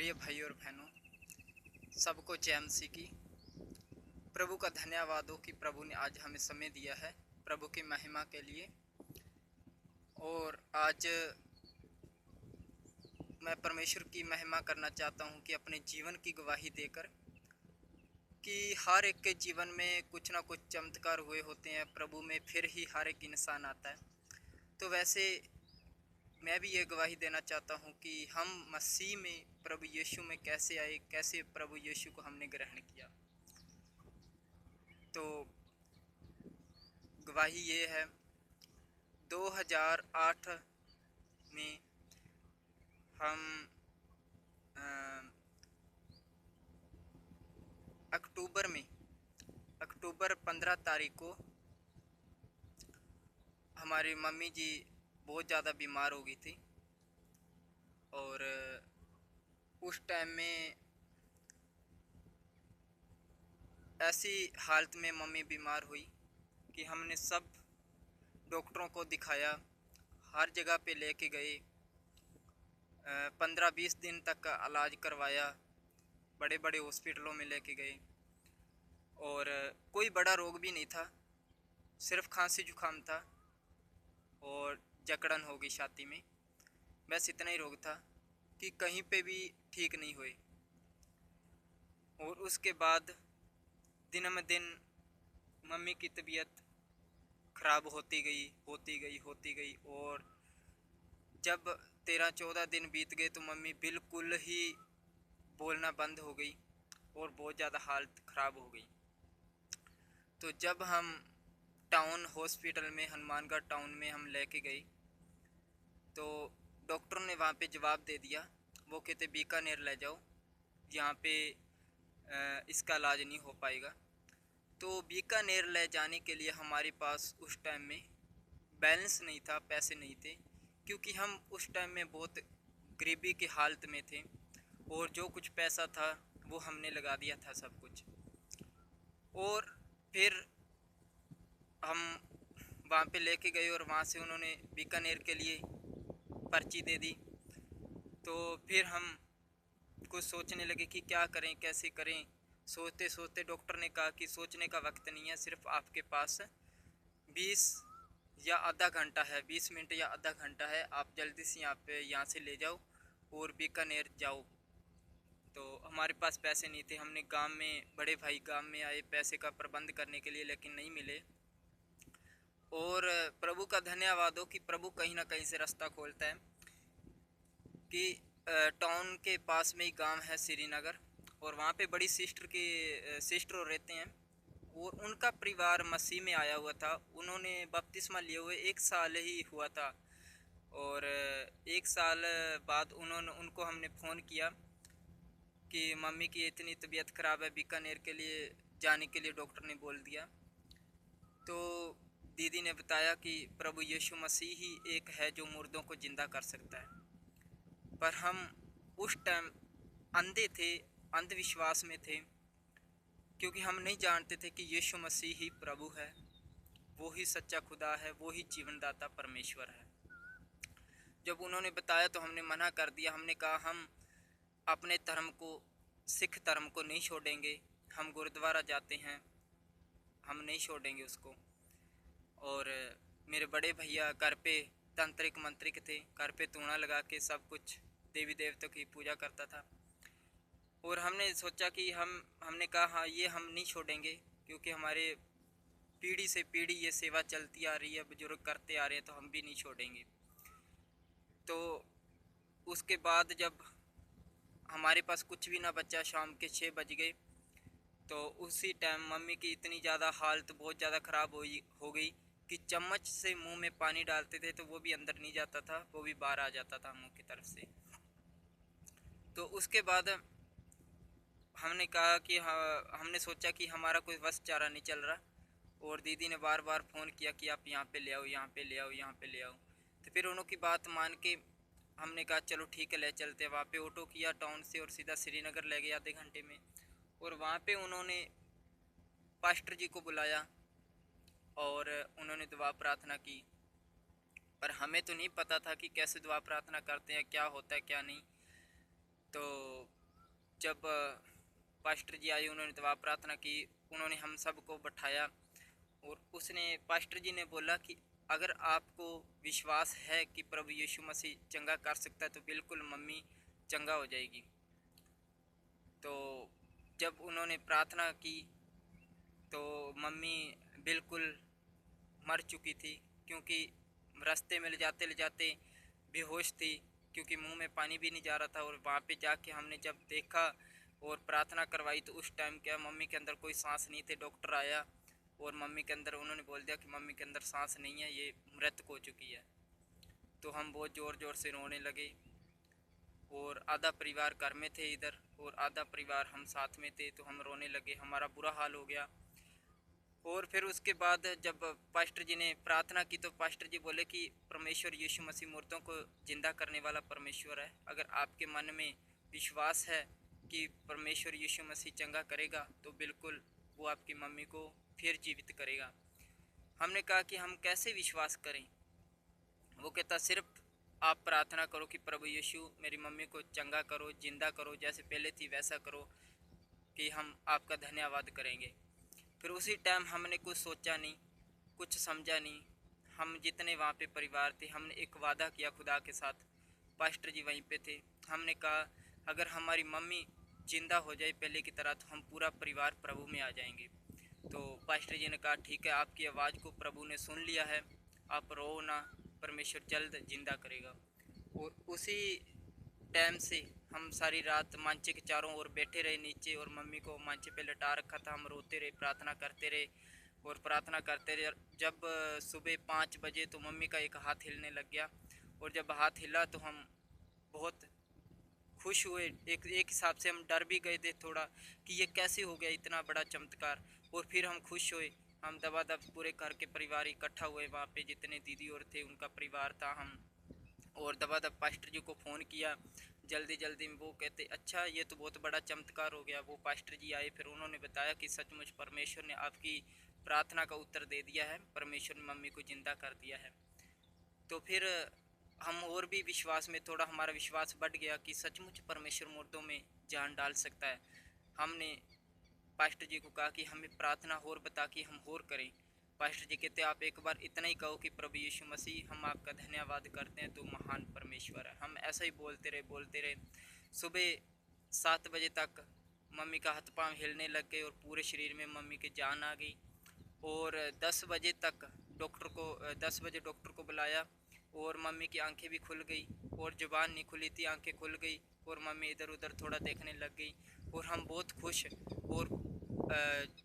प्रिय भाई और बहनों, सबको जय मसीह की। प्रभु का धन्यवाद हो कि प्रभु ने आज हमें समय दिया है प्रभु की महिमा के लिए। और आज मैं परमेश्वर की महिमा करना चाहता हूं कि अपने जीवन की गवाही देकर कि हर एक के जीवन में कुछ ना कुछ चमत्कार हुए होते हैं। प्रभु में फिर ही हर एक इंसान आता है। तो वैसे मैं भी ये गवाही देना चाहता हूँ कि हम मसीह में प्रभु यीशु में कैसे आए, कैसे प्रभु यीशु को हमने ग्रहण किया। तो गवाही ये है, 2008 में हम अक्टूबर 15 तारीख को हमारी मम्मी जी बहुत ज़्यादा बीमार हो गई थी। और उस टाइम में ऐसी हालत में मम्मी बीमार हुई कि हमने सब डॉक्टरों को दिखाया, हर जगह पे लेके गए, 15-20 दिन तक का इलाज करवाया, बड़े बड़े हॉस्पिटलों में लेके गए। और कोई बड़ा रोग भी नहीं था, सिर्फ खांसी जुकाम था और जकड़न हो गई छाती में, बस इतना ही रोग था कि कहीं पे भी ठीक नहीं हुए। और उसके बाद दिन में दिन मम्मी की तबीयत ख़राब होती गई। और जब 13-14 दिन बीत गए तो मम्मी बिल्कुल ही बोलना बंद हो गई और बहुत ज़्यादा हालत ख़राब हो गई। तो जब हम टाउन हॉस्पिटल में, हनुमानगढ़ टाउन में हम लेके गए तो डॉक्टर ने वहाँ पे जवाब दे दिया। वो कहते बीकानेर ले जाओ, यहाँ पे इसका इलाज नहीं हो पाएगा। तो बीकानेर ले जाने के लिए हमारे पास उस टाइम में बैलेंस नहीं था, पैसे नहीं थे, क्योंकि हम उस टाइम में बहुत गरीबी की हालत में थे और जो कुछ पैसा था वो हमने लगा दिया था सब कुछ। और फिर हम वहाँ पे लेके गए और वहाँ से उन्होंने बीकानेर के लिए पर्ची दे दी। तो फिर हम कुछ सोचने लगे कि क्या करें, कैसे करें। सोचते सोचते डॉक्टर ने कहा कि सोचने का वक्त नहीं है, सिर्फ आपके पास 20 या आधा घंटा है, 20 मिनट या आधा घंटा है, आप जल्दी से यहाँ से ले जाओ और बीकानेर जाओ। तो हमारे पास पैसे नहीं थे। हमने गांव में, बड़े भाई गांव में आए पैसे का प्रबंध करने के लिए, लेकिन नहीं मिले। और प्रभु का धन्यवाद हो कि प्रभु कहीं ना कहीं से रास्ता खोलता है। कि टाउन के पास में ही गांव है श्रीनगर, और वहाँ पे बड़ी सिस्टर रहते हैं और उनका परिवार मसीह में आया हुआ था। उन्होंने बपतिस्मा लिए हुए 1 साल ही हुआ था। और 1 साल बाद उनको हमने फ़ोन किया कि मम्मी की इतनी तबीयत ख़राब है, बीकानेर के लिए जाने के लिए डॉक्टर ने बोल दिया। तो दीदी ने बताया कि प्रभु यीशु मसीह ही एक है जो मुर्दों को ज़िंदा कर सकता है। पर हम उस टाइम अंधे थे, अंधविश्वास में थे, क्योंकि हम नहीं जानते थे कि यीशु मसीह ही प्रभु है, वो ही सच्चा खुदा है, वो ही जीवनदाता परमेश्वर है। जब उन्होंने बताया तो हमने मना कर दिया। हमने कहा हम अपने धर्म को, सिख धर्म को नहीं छोड़ेंगे, हम गुरुद्वारा जाते हैं, हम नहीं छोड़ेंगे उसको। और मेरे बड़े भैया घर पे तांत्रिक मंत्रिक थे, घर पे तूना लगा के सब कुछ देवी देवताओं की पूजा करता था। और हमने सोचा कि हमने कहा हाँ, ये हम नहीं छोड़ेंगे, क्योंकि हमारे पीढ़ी से पीढ़ी ये सेवा चलती आ रही है, बुजुर्ग करते आ रहे हैं, तो हम भी नहीं छोड़ेंगे। तो उसके बाद जब हमारे पास कुछ भी ना बचा, शाम के 6 बज गए, तो उसी टाइम मम्मी की इतनी ज़्यादा हालत बहुत ज़्यादा ख़राब हो गई कि चम्मच से मुंह में पानी डालते थे तो वो भी अंदर नहीं जाता था, वो भी बाहर आ जाता था मुंह की तरफ से। तो उसके बाद हमने कहा कि हाँ, हमने सोचा कि हमारा कोई वश चारा नहीं चल रहा। और दीदी ने बार बार फ़ोन किया कि आप यहाँ पे ले आओ, यहाँ पे ले आओ, यहाँ पे ले आओ। तो फिर उन्हों की बात मान के हमने कहा चलो ठीक है, ले चलते हैं। वहाँ पे ऑटो किया टाउन से और सीधा श्रीनगर ले गए आधे घंटे में। और वहाँ पे उन्होंने पास्टर जी को बुलाया और उन्होंने दुआ प्रार्थना की। पर हमें तो नहीं पता था कि कैसे दुआ प्रार्थना करते हैं, क्या होता है क्या नहीं। तो जब पास्टर जी आए, उन्होंने दुआ प्रार्थना की, उन्होंने हम सबको बैठाया और उसने पास्टर जी ने बोला कि अगर आपको विश्वास है कि प्रभु यीशु मसीह चंगा कर सकता है तो बिल्कुल मम्मी चंगा हो जाएगी। तो जब उन्होंने प्रार्थना की तो मम्मी बिल्कुल मर चुकी थी, क्योंकि रास्ते में ले जाते बेहोश थी, क्योंकि मुंह में पानी भी नहीं जा रहा था। और वहाँ पे जाके हमने जब देखा और प्रार्थना करवाई तो उस टाइम क्या मम्मी के अंदर कोई सांस नहीं थे। डॉक्टर आया और मम्मी के अंदर उन्होंने बोल दिया कि मम्मी के अंदर सांस नहीं है, ये मृतक हो चुकी है। तो हम बहुत ज़ोर ज़ोर से रोने लगे और आधा परिवार घर में थे इधर और आधा परिवार हम साथ में थे, तो हम रोने लगे, हमारा बुरा हाल हो गया। और फिर उसके बाद जब पास्टर जी ने प्रार्थना की तो पास्टर जी बोले कि परमेश्वर यीशु मसीह मुर्दों को जिंदा करने वाला परमेश्वर है। अगर आपके मन में विश्वास है कि परमेश्वर यीशु मसीह चंगा करेगा तो बिल्कुल वो आपकी मम्मी को फिर जीवित करेगा। हमने कहा कि हम कैसे विश्वास करें। वो कहता सिर्फ आप प्रार्थना करो कि प्रभु यीशु मेरी मम्मी को चंगा करो, जिंदा करो, जैसे पहले थी वैसा करो, कि हम आपका धन्यवाद करेंगे। फिर उसी टाइम हमने कुछ सोचा नहीं, कुछ समझा नहीं। हम जितने वहाँ पे परिवार थे, हमने एक वादा किया खुदा के साथ। पास्टर जी वहीं पे थे। हमने कहा अगर हमारी मम्मी जिंदा हो जाए पहले की तरह तो हम पूरा परिवार प्रभु में आ जाएंगे। तो पास्टर जी ने कहा ठीक है, आपकी आवाज़ को प्रभु ने सुन लिया है, आप रो ना, परमेश्वर जल्द जिंदा करेगा। और उसी टाइम से हम सारी रात मांचे के चारों ओर बैठे रहे नीचे, और मम्मी को मांचे पे लटा रखा था। हम रोते रहे, प्रार्थना करते रहे और प्रार्थना करते रहे। जब सुबह 5 बजे तो मम्मी का एक हाथ हिलने लग गया, और जब हाथ हिला तो हम बहुत खुश हुए। एक एक हिसाब से हम डर भी गए थे थोड़ा कि ये कैसे हो गया इतना बड़ा चमत्कार। और फिर हम खुश हुए। हम दबादब पूरे घर के परिवार इकट्ठा हुए, वहाँ पे जितने दीदी और थे उनका परिवार था हम, और दबादब पास्टर जी को फ़ोन किया जल्दी जल्दी में। वो कहते अच्छा ये तो बहुत बड़ा चमत्कार हो गया। वो पास्टर जी आए, फिर उन्होंने बताया कि सचमुच परमेश्वर ने आपकी प्रार्थना का उत्तर दे दिया है, परमेश्वर ने मम्मी को ज़िंदा कर दिया है। तो फिर हम और भी विश्वास में, थोड़ा हमारा विश्वास बढ़ गया कि सचमुच परमेश्वर मुर्दों में जान डाल सकता है। हमने पास्टर जी को कहा कि हमें प्रार्थना और बता कि हम और करें। पास्टर जी कहते आप एक बार इतना ही कहो कि प्रभु यीशु मसीह हम आपका धन्यवाद करते हैं, तो महान परमेश्वर है। हम ऐसा ही बोलते रहे। सुबह 7 बजे तक मम्मी का हाथ पाँव हिलने लग गए और पूरे शरीर में मम्मी की जान आ गई। और 10 बजे तक 10 बजे डॉक्टर को बुलाया और मम्मी की आंखें भी खुल गई, और जुबान नहीं खुली थी, आंखें खुल गई, और मम्मी इधर उधर थोड़ा देखने लग गई। और हम बहुत खुश। और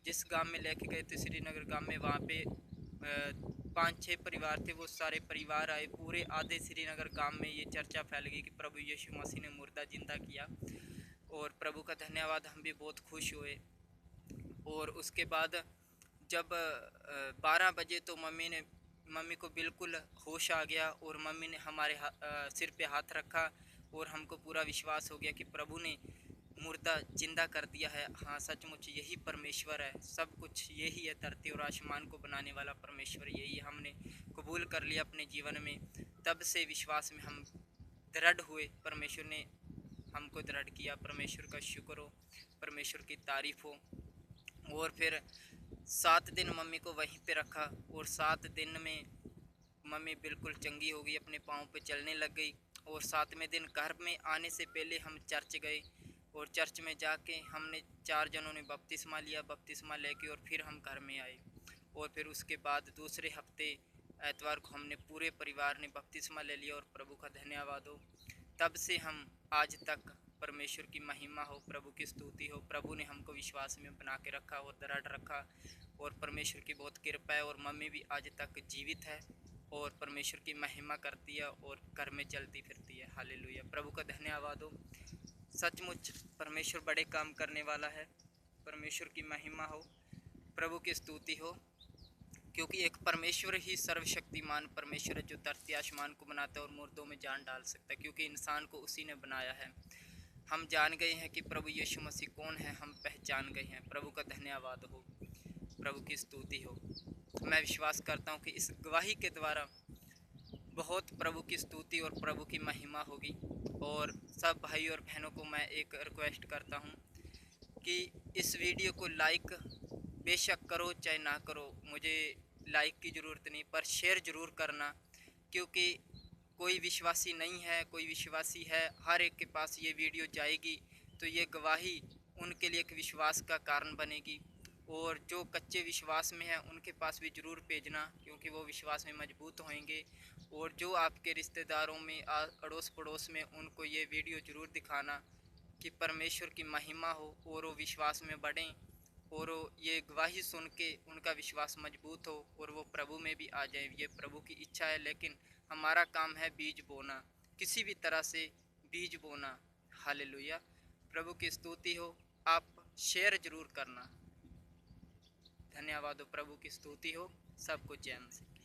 जिस गांव में लेके गए थे श्रीनगर गांव में, वहाँ पे 5-6 परिवार थे, वो सारे परिवार आए। पूरे आधे श्रीनगर गांव में ये चर्चा फैल गई कि प्रभु यीशु मसीह ने मुर्दा जिंदा किया। और प्रभु का धन्यवाद, हम भी बहुत खुश हुए। और उसके बाद जब 12 बजे तो मम्मी को बिल्कुल होश आ गया, और मम्मी ने हमारे सिर पे हाथ रखा, और हमको पूरा विश्वास हो गया कि प्रभु ने मुर्दा जिंदा कर दिया है। हाँ सचमुच यही परमेश्वर है, सब कुछ यही है, धरती और आसमान को बनाने वाला परमेश्वर यही। हमने कबूल कर लिया अपने जीवन में। तब से विश्वास में हम दृढ़ हुए, परमेश्वर ने हमको दृढ़ किया। परमेश्वर का शुक्र हो, परमेश्वर की तारीफ हो। और फिर 7 दिन मम्मी को वहीं पे रखा, और 7 दिन में मम्मी बिल्कुल चंगी हो गई, अपने पाँव पे चलने लग गई। और 7वें दिन घर में आने से पहले हम चर्च गए, और चर्च में जाके हमने 4 जनों ने बपतिस्मा लिया। बपतिस्मा लेके और फिर हम घर में आए। और फिर उसके बाद दूसरे हफ्ते एतवार को हमने पूरे परिवार ने बपतिस्मा ले लिया, और प्रभु का धन्यवाद हो। तब से हम आज तक, परमेश्वर की महिमा हो, प्रभु की स्तुति हो, प्रभु ने हमको विश्वास में बना के रखा और दृढ़ रखा। और परमेश्वर की बहुत कृपा है, और मम्मी भी आज तक जीवित है और परमेश्वर की महिमा करती है और घर में चलती फिरती है। हालेलुया, प्रभु का धन्यवाद हो। सचमुच परमेश्वर बड़े काम करने वाला है। परमेश्वर की महिमा हो, प्रभु की स्तुति हो, क्योंकि एक परमेश्वर ही सर्वशक्तिमान परमेश्वर है जो धरती आसमान को बनाता है और मुर्दों में जान डाल सकता है, क्योंकि इंसान को उसी ने बनाया है। हम जान गए हैं कि प्रभु यीशु मसीह कौन है, हम पहचान गए हैं। प्रभु का धन्यवाद हो, प्रभु की स्तुति हो। मैं विश्वास करता हूँ कि इस गवाही के द्वारा बहुत प्रभु की स्तुति और प्रभु की महिमा होगी। और सब भाई और बहनों को मैं एक रिक्वेस्ट करता हूँ कि इस वीडियो को लाइक बेशक करो चाहे ना करो, मुझे लाइक की ज़रूरत नहीं, पर शेयर ज़रूर करना, क्योंकि कोई विश्वासी नहीं है, कोई विश्वासी है, हर एक के पास ये वीडियो जाएगी तो ये गवाही उनके लिए एक विश्वास का कारण बनेगी। और जो कच्चे विश्वास में हैं उनके पास भी ज़रूर भेजना, क्योंकि वो विश्वास में मजबूत होंगे। और जो आपके रिश्तेदारों में अड़ोस पड़ोस में, उनको ये वीडियो ज़रूर दिखाना कि परमेश्वर की महिमा हो और वो विश्वास में बढ़ें और वो ये गवाही सुन के उनका विश्वास मजबूत हो और वो प्रभु में भी आ जाए। ये प्रभु की इच्छा है, लेकिन हमारा काम है बीज बोना, किसी भी तरह से बीज बोना। हालेलुया, प्रभु की स्तुति हो। आप शेयर जरूर करना। धन्यवाद हो, प्रभु की स्तुति हो। सबको जय मसीह।